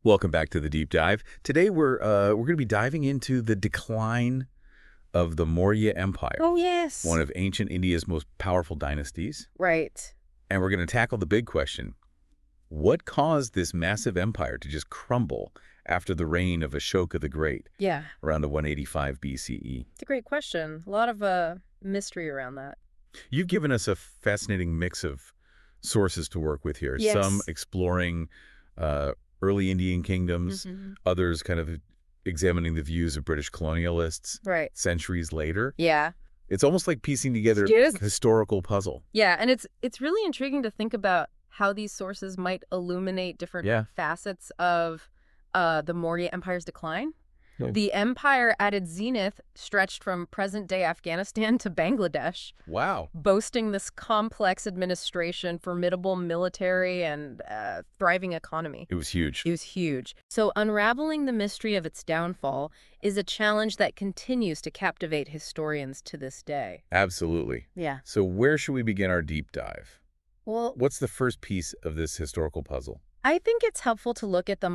Welcome back to the deep dive. Today we're going to be diving into the decline of the Maurya Empire, Oh, yes. one of ancient India's most powerful dynasties. Right. And we're going to tackle the big question: what caused this massive empire to just crumble after the reign of Ashoka the Great Yeah. around the 185 BCE? It's a great question. A lot of mystery around that. You've given us a fascinating mix of sources to work with here. Yes. Some exploring early Indian kingdoms, others kind of examining the views of British colonialists Right. centuries later. Yeah. It's almost like piecing together It is. a historical puzzle. Yeah, and it's really intriguing to think about how these sources might illuminate different facets of the Maurya Empire's decline. Yeah. The empire at its zenith stretched from present-day Afghanistan to Bangladesh, Wow. boasting this complex administration, formidable military, and thriving economy. It was huge. It was huge. So unraveling the mystery of its downfall is a challenge that continues to captivate historians to this day. Absolutely. Yeah. So where should we begin our deep dive? Well, What's the first piece of this historical puzzle? I think it's helpful to look at the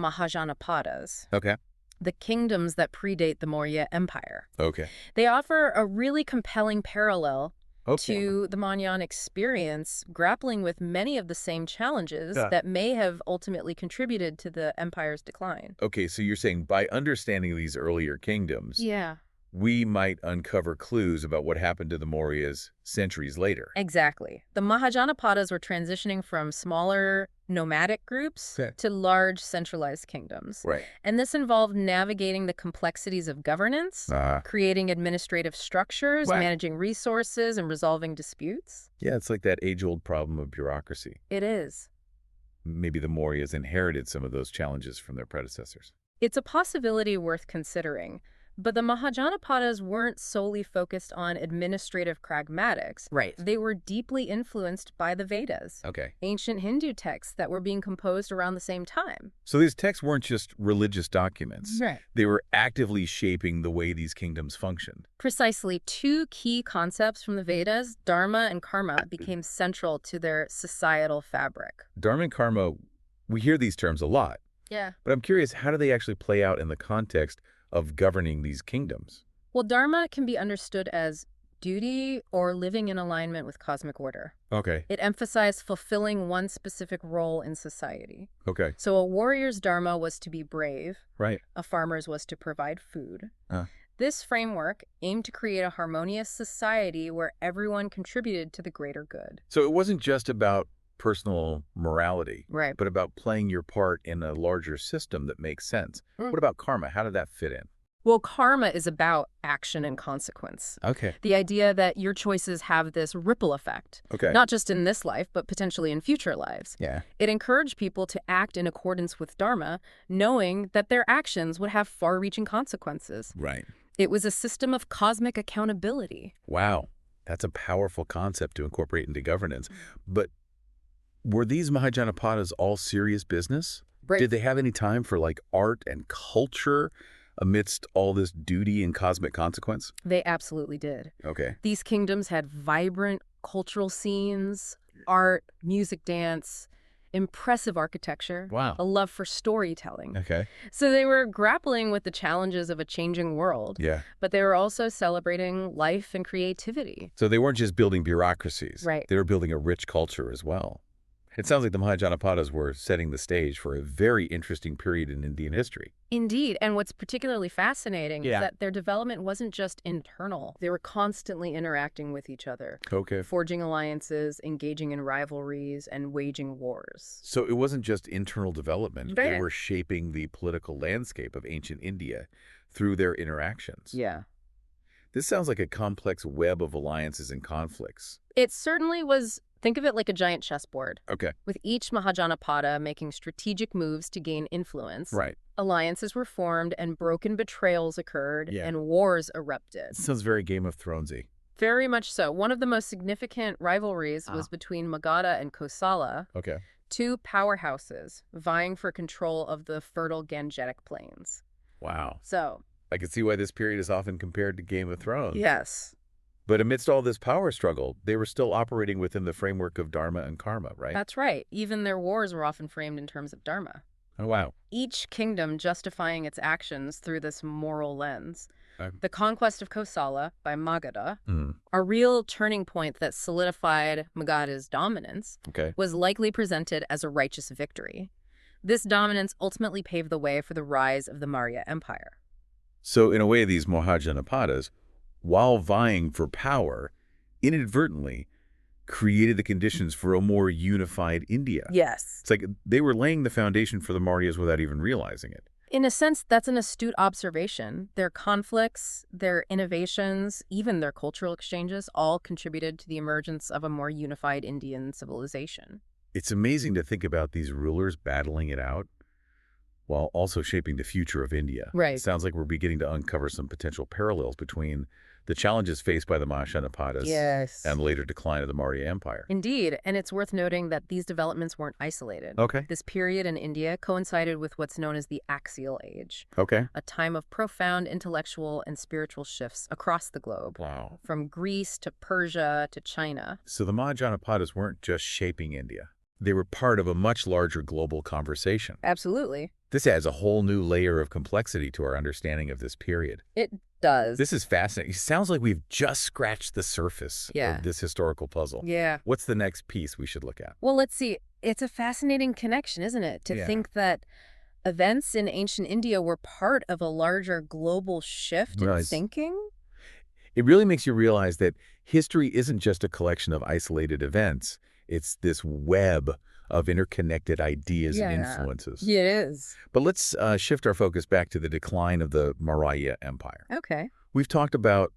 Mahajanapadas, Okay. the kingdoms that predate the Maurya Empire. Okay. They offer a really compelling parallel Okay. to the Mauryan experience, grappling with many of the same challenges Yeah. that may have ultimately contributed to the empire's decline. Okay, so you're saying by understanding these earlier kingdoms, Yeah, we might uncover clues about what happened to the Mauryas centuries later. exactly. The Mahajanapadas were transitioning from smaller nomadic groups Okay. to large centralized kingdoms. Right. And this involved navigating the complexities of governance, creating administrative structures, Right. managing resources, and resolving disputes. Yeah, it's like that age-old problem of bureaucracy. It is. Maybe the Mauryas inherited some of those challenges from their predecessors. It's a possibility worth considering. But the Mahajanapadas weren't solely focused on administrative pragmatics. Right. They were deeply influenced by the Vedas, Okay. ancient Hindu texts that were being composed around the same time. So these texts weren't just religious documents. Right. They were actively shaping the way these kingdoms functioned. Precisely, two key concepts from the Vedas, dharma and karma, became central to their societal fabric. Dharma and karma, we hear these terms a lot. Yeah. But I'm curious, how do they actually play out in the context of governing these kingdoms? Well, dharma can be understood as duty or living in alignment with cosmic order. Okay. It emphasized fulfilling one specific role in society. Okay. So a warrior's dharma was to be brave. Right. A farmer's was to provide food. This framework aimed to create a harmonious society where everyone contributed to the greater good. So it wasn't just about personal morality, Right. but about playing your part in a larger system that makes sense. What about karma? How did that fit in? Well, karma is about action and consequence. Okay. The idea that your choices have this ripple effect, Okay. not just in this life, but potentially in future lives. Yeah. It encouraged people to act in accordance with dharma, knowing that their actions would have far-reaching consequences. Right. It was a system of cosmic accountability. Wow. That's a powerful concept to incorporate into governance. But were these Mahajanapadas all serious business? Right. Did they have any time for like art and culture amidst all this duty and cosmic consequence? They absolutely did. Okay. These kingdoms had vibrant cultural scenes, art, music, dance, impressive architecture, Wow. a love for storytelling. Okay. So they were grappling with the challenges of a changing world, Yeah. but they were also celebrating life and creativity. So they weren't just building bureaucracies. Right. They were building a rich culture as well. It sounds like the Mahajanapadas were setting the stage for a very interesting period in Indian history. Indeed, and what's particularly fascinating Yeah. is that their development wasn't just internal. They were constantly interacting with each other, Okay. forging alliances, engaging in rivalries, and waging wars. So it wasn't just internal development. They Right. were shaping the political landscape of ancient India through their interactions. Yeah. This sounds like a complex web of alliances and conflicts. It certainly was. Think of it like a giant chessboard, Okay. with each Mahajanapada making strategic moves to gain influence. Right. Alliances were formed and broken betrayals occurred Yeah. and wars erupted. Sounds very Game of Thronesy. Very much so. One of the most significant rivalries was between Magadha and Kosala, Okay. two powerhouses vying for control of the fertile Gangetic plains. Wow. So, I can see why this period is often compared to Game of Thrones. yes, But amidst all this power struggle, they were still operating within the framework of dharma and karma, right? that's right. Even their wars were often framed in terms of dharma. Oh, wow. each kingdom justifying its actions through this moral lens. Okay. The conquest of Kosala by Magadha, Mm. a real turning point that solidified Magadha's dominance, Okay. was likely presented as a righteous victory. This dominance ultimately paved the way for the rise of the Maurya Empire. So, in a way, these Mahajanapadas, while vying for power, inadvertently created the conditions for a more unified India. Yes. It's like they were laying the foundation for the Mauryas without even realizing it. In a sense, that's an astute observation. Their conflicts, their innovations, even their cultural exchanges all contributed to the emergence of a more unified Indian civilization. It's amazing to think about these rulers battling it out while also shaping the future of India. Right. It sounds like we're beginning to uncover some potential parallels between the challenges faced by the Mahajanapadas and the later decline of the Maurya Empire. Indeed, and it's worth noting that these developments weren't isolated. Okay. This period in India coincided with what's known as the Axial Age, Okay. a time of profound intellectual and spiritual shifts across the globe, Wow. from Greece to Persia to China. So the Mahajanapadas weren't just shaping India. They were part of a much larger global conversation. Absolutely. This adds a whole new layer of complexity to our understanding of this period. It does. This is fascinating. It sounds like we've just scratched the surface of this historical puzzle. Yeah. What's the next piece we should look at? Well, let's see. It's a fascinating connection, isn't it? To think that events in ancient India were part of a larger global shift in thinking. It really makes you realize that history isn't just a collection of isolated events. It's this web of interconnected ideas and influences. Yeah, it is. But let's shift our focus back to the decline of the Maurya Empire. Okay. We've talked about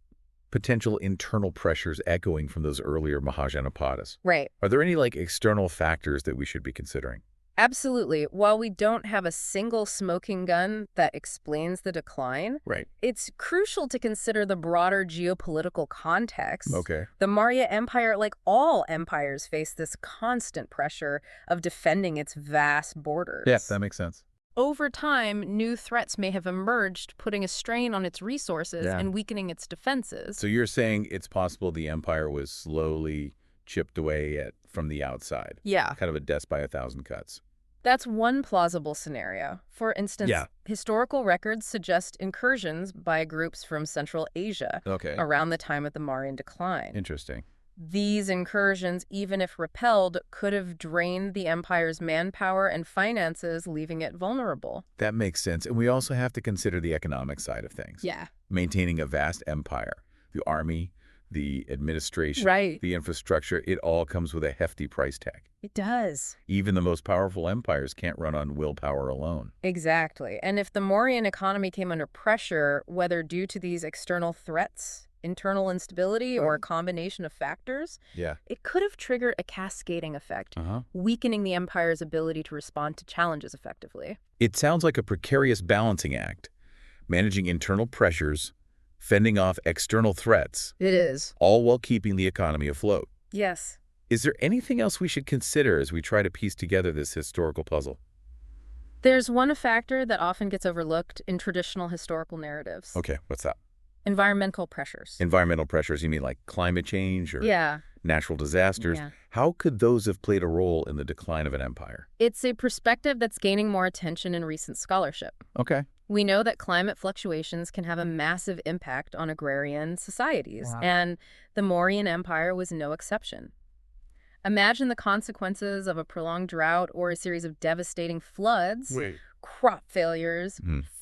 potential internal pressures echoing from those earlier Mahajanapadas. Right. Are there any external factors that we should be considering? Absolutely. While we don't have a single smoking gun that explains the decline, it's crucial to consider the broader geopolitical context. Okay. The Maurya Empire, like all empires, faced this constant pressure of defending its vast borders. Yeah, that makes sense. Over time, new threats may have emerged, putting a strain on its resources and weakening its defenses. So you're saying it's possible the empire was slowly chipped away at from the outside? Yeah. Kind of a death by a thousand cuts. That's one plausible scenario. For instance, historical records suggest incursions by groups from Central Asia around the time of the Mauryan decline. Interesting. These incursions, even if repelled, could have drained the empire's manpower and finances, leaving it vulnerable. That makes sense. And we also have to consider the economic side of things. Yeah. Maintaining a vast empire, the army, the administration, the infrastructure, it all comes with a hefty price tag. It does. Even the most powerful empires can't run on willpower alone. Exactly. And if the Mauryan economy came under pressure, whether due to these external threats, internal instability, or a combination of factors, it could have triggered a cascading effect, weakening the empire's ability to respond to challenges effectively. It sounds like a precarious balancing act, managing internal pressures, fending off external threats. It is. All while keeping the economy afloat. Yes. Is there anything else we should consider as we try to piece together this historical puzzle? There's one factor that often gets overlooked in traditional historical narratives. Okay, what's that? Environmental pressures. Environmental pressures, you mean like climate change or natural disasters? Yeah. How could those have played a role in the decline of an empire? It's a perspective that's gaining more attention in recent scholarship. Okay. We know that climate fluctuations can have a massive impact on agrarian societies, and the Mauryan Empire was no exception. Imagine the consequences of a prolonged drought or a series of devastating floods, crop failures,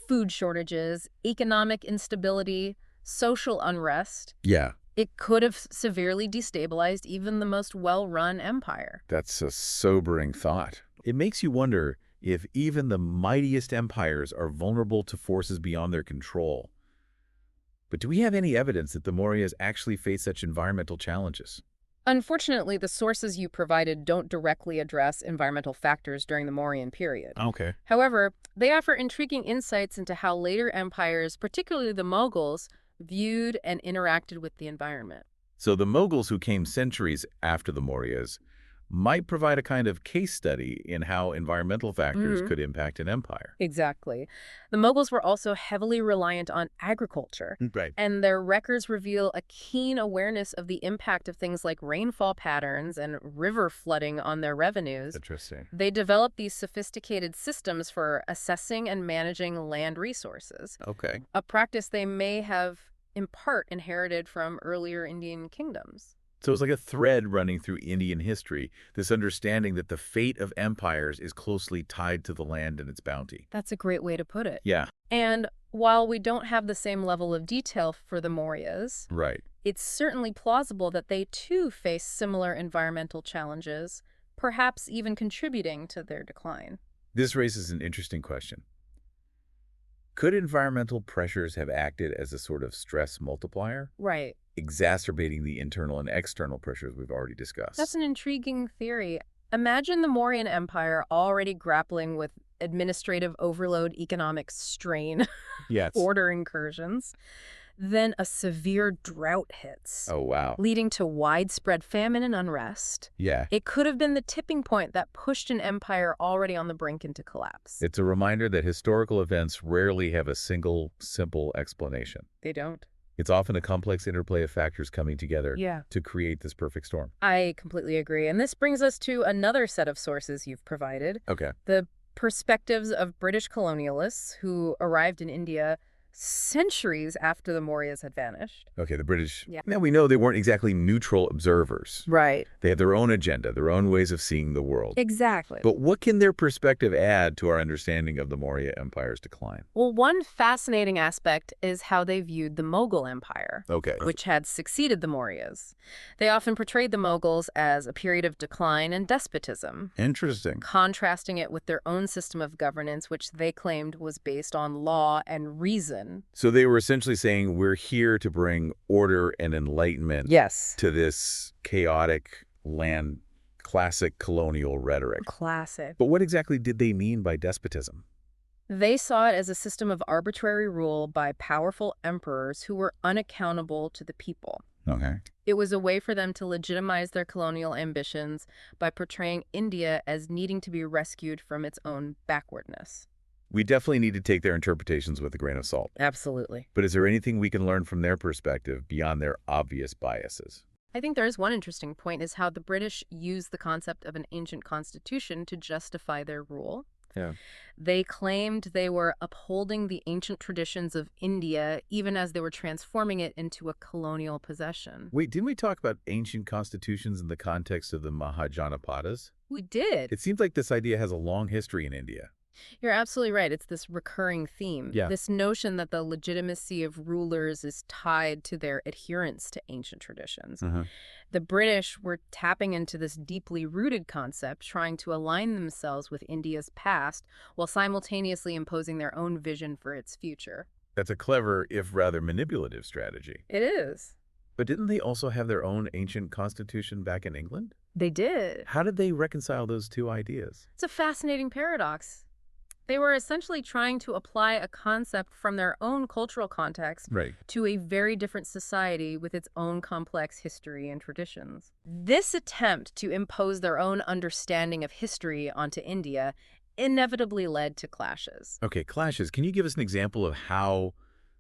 food shortages, economic instability, social unrest. Yeah. It could have severely destabilized even the most well-run empire. That's a sobering thought. It makes you wonder if even the mightiest empires are vulnerable to forces beyond their control. But do we have any evidence that the Mauryas actually face such environmental challenges? Unfortunately, the sources you provided don't directly address environmental factors during the Mauryan period. Okay. However, they offer intriguing insights into how later empires, particularly the Mughals, viewed and interacted with the environment. So the Mughals, who came centuries after the Mauryas, might provide a kind of case study in how environmental factors could impact an empire. Exactly. The Mughals were also heavily reliant on agriculture, Right. and their records reveal a keen awareness of the impact of things like rainfall patterns and river flooding on their revenues. Interesting. They developed these sophisticated systems for assessing and managing land resources, Okay. a practice they may have in part inherited from earlier Indian kingdoms. So it's like a thread running through Indian history, this understanding that the fate of empires is closely tied to the land and its bounty. That's a great way to put it. Yeah, And while we don't have the same level of detail for the Mauryas, right. it's certainly plausible that they too face similar environmental challenges, perhaps even contributing to their decline. This raises an interesting question. Could environmental pressures have acted as a sort of stress multiplier, Right. exacerbating the internal and external pressures we've already discussed? That's an intriguing theory. Imagine the Mauryan Empire already grappling with administrative overload, economic strain, Yes. border incursions. Then a severe drought hits, Oh, wow. leading to widespread famine and unrest. Yeah. It could have been the tipping point that pushed an empire already on the brink into collapse. It's a reminder that historical events rarely have a single, simple explanation. They don't. It's often a complex interplay of factors coming together Yeah. to create this perfect storm. I completely agree. And this brings us to another set of sources you've provided, Okay. the perspectives of British colonialists who arrived in India centuries after the Mauryas had vanished. Okay, the British. Yeah. Now, we know they weren't exactly neutral observers. Right. They had their own agenda, their own ways of seeing the world. Exactly. But what can their perspective add to our understanding of the Maurya Empire's decline? Well, one fascinating aspect is how they viewed the Mughal Empire, Okay. which had succeeded the Mauryas. They often portrayed the Mughals as a period of decline and despotism, Interesting. contrasting it with their own system of governance, which they claimed was based on law and reason. So they were essentially saying, we're here to bring order and enlightenment Yes. to this chaotic land, classic colonial rhetoric. Classic. But what exactly did they mean by despotism? They saw it as a system of arbitrary rule by powerful emperors who were unaccountable to the people. Okay. It was a way for them to legitimize their colonial ambitions by portraying India as needing to be rescued from its own backwardness. We definitely need to take their interpretations with a grain of salt. Absolutely. But is there anything we can learn from their perspective beyond their obvious biases? I think there is one interesting point is how the British used the concept of an ancient constitution to justify their rule. Yeah. They claimed they were upholding the ancient traditions of India even as they were transforming it into a colonial possession. Wait, didn't we talk about ancient constitutions in the context of the Mahajanapadas? We did. It seems like this idea has a long history in India. You're absolutely right. It's this recurring theme. Yeah. This notion that the legitimacy of rulers is tied to their adherence to ancient traditions. The British were tapping into this deeply rooted concept, trying to align themselves with India's past while simultaneously imposing their own vision for its future. That's a clever, if rather manipulative strategy. It is. But didn't they also have their own ancient constitution back in England? They did. How did they reconcile those two ideas? It's a fascinating paradox. They were essentially trying to apply a concept from their own cultural context Right. to a very different society with its own complex history and traditions. This attempt to impose their own understanding of history onto India inevitably led to clashes. Okay, clashes. Can you give us an example of how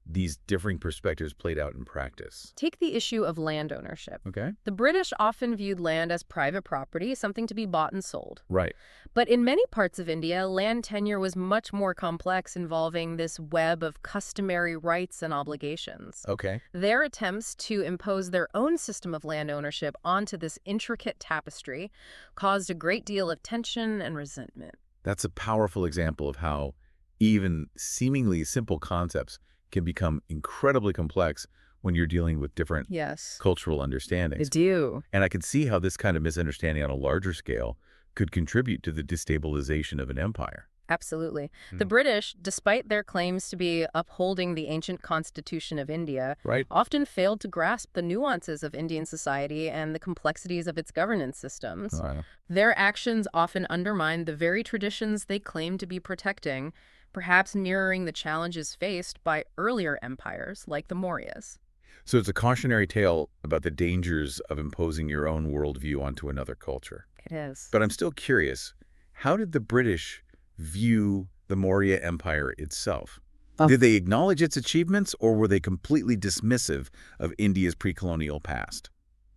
these differing perspectives played out in practice? Take the issue of land ownership. Okay. The British often viewed land as private property, something to be bought and sold. Right. But in many parts of India, land tenure was much more complex, involving this web of customary rights and obligations. Okay. Their attempts to impose their own system of land ownership onto this intricate tapestry caused a great deal of tension and resentment. That's a powerful example of how even seemingly simple concepts can become incredibly complex when you're dealing with different Yes. cultural understandings. do. And I can see how this kind of misunderstanding on a larger scale could contribute to the destabilization of an empire. Absolutely. The British, despite their claims to be upholding the ancient constitution of India, Right. often failed to grasp the nuances of Indian society and the complexities of its governance systems. Their actions often undermined the very traditions they claimed to be protecting, perhaps mirroring the challenges faced by earlier empires like the Mauryas. So it's a cautionary tale about the dangers of imposing your own worldview onto another culture. It is. But I'm still curious, how did the British view the Maurya Empire itself? Did they acknowledge its achievements, or were they completely dismissive of India's pre-colonial past?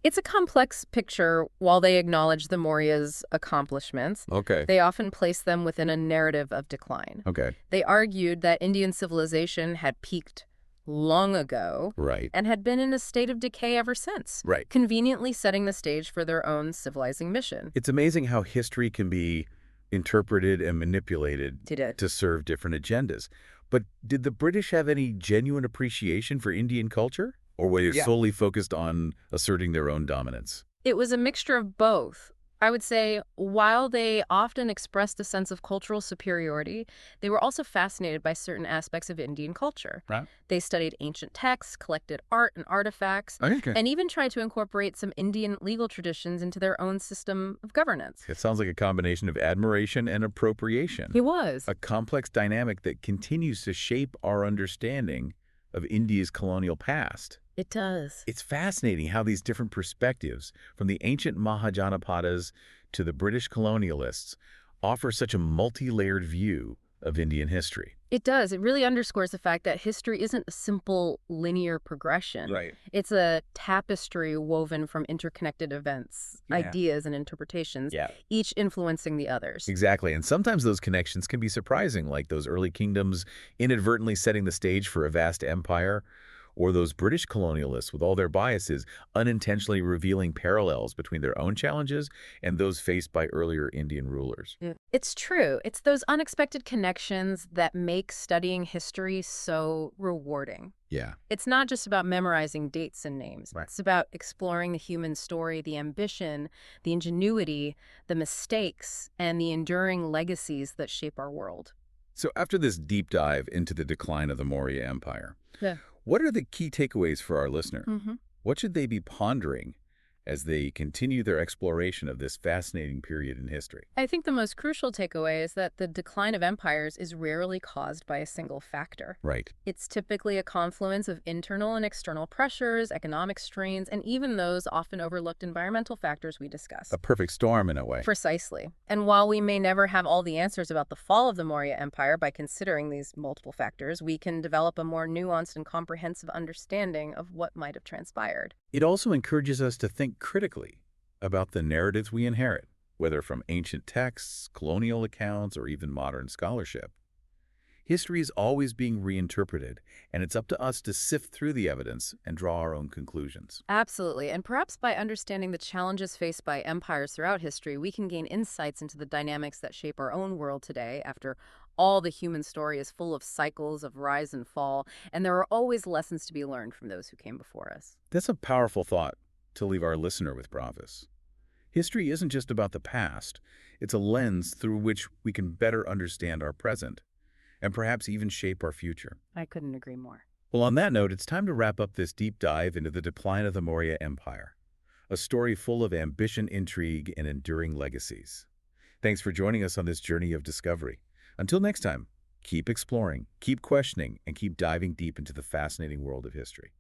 It's a complex picture. While they acknowledge the Mauryas' accomplishments, Okay. they often place them within a narrative of decline. Okay. They argued that Indian civilization had peaked long ago Right. and had been in a state of decay ever since, Right. conveniently setting the stage for their own civilizing mission. It's amazing how history can be interpreted and manipulated Did it? to serve different agendas. But did the British have any genuine appreciation for Indian culture? Or were they solely focused on asserting their own dominance? It was a mixture of both. I would say, while they often expressed a sense of cultural superiority, they were also fascinated by certain aspects of Indian culture. Right. They studied ancient texts, collected art and artifacts, Okay. and even tried to incorporate some Indian legal traditions into their own system of governance. It sounds like a combination of admiration and appropriation. He was. A complex dynamic that continues to shape our understanding of India's colonial past. It does. It's fascinating how these different perspectives, from the ancient Mahajanapadas to the British colonialists, offer such a multi-layered view of Indian history. It does. It really underscores the fact that history isn't a simple linear progression. Right. It's a tapestry woven from interconnected events, ideas, and interpretations, each influencing the others. Exactly. And sometimes those connections can be surprising, like those early kingdoms inadvertently setting the stage for a vast empire, or those British colonialists with all their biases unintentionally revealing parallels between their own challenges and those faced by earlier Indian rulers. It's true. It's those unexpected connections that make studying history so rewarding. Yeah. It's not just about memorizing dates and names. Right. It's about exploring the human story, the ambition, the ingenuity, the mistakes, and the enduring legacies that shape our world. So after this deep dive into the decline of the Maurya Empire, Yeah. what are the key takeaways for our listener? Mm-hmm. What should they be pondering as they continue their exploration of this fascinating period in history? I think the most crucial takeaway is that the decline of empires is rarely caused by a single factor. Right. It's typically a confluence of internal and external pressures, economic strains, and even those often overlooked environmental factors we discussed. A perfect storm in a way. Precisely. And while we may never have all the answers about the fall of the Maurya Empire by considering these multiple factors, we can develop a more nuanced and comprehensive understanding of what might have transpired. It also encourages us to think critically about the narratives we inherit, whether from ancient texts, colonial accounts, or even modern scholarship. History is always being reinterpreted, and it's up to us to sift through the evidence and draw our own conclusions. Absolutely. And perhaps by understanding the challenges faced by empires throughout history, we can gain insights into the dynamics that shape our own world today. After all, the human story is full of cycles of rise and fall, and there are always lessons to be learned from those who came before us. That's a powerful thought to leave our listener with, Pravis. History isn't just about the past. It's a lens through which we can better understand our present and perhaps even shape our future. I couldn't agree more. Well, on that note, it's time to wrap up this deep dive into the decline of the Maurya Empire, a story full of ambition, intrigue, and enduring legacies. Thanks for joining us on this journey of discovery. Until next time, keep exploring, keep questioning, and keep diving deep into the fascinating world of history.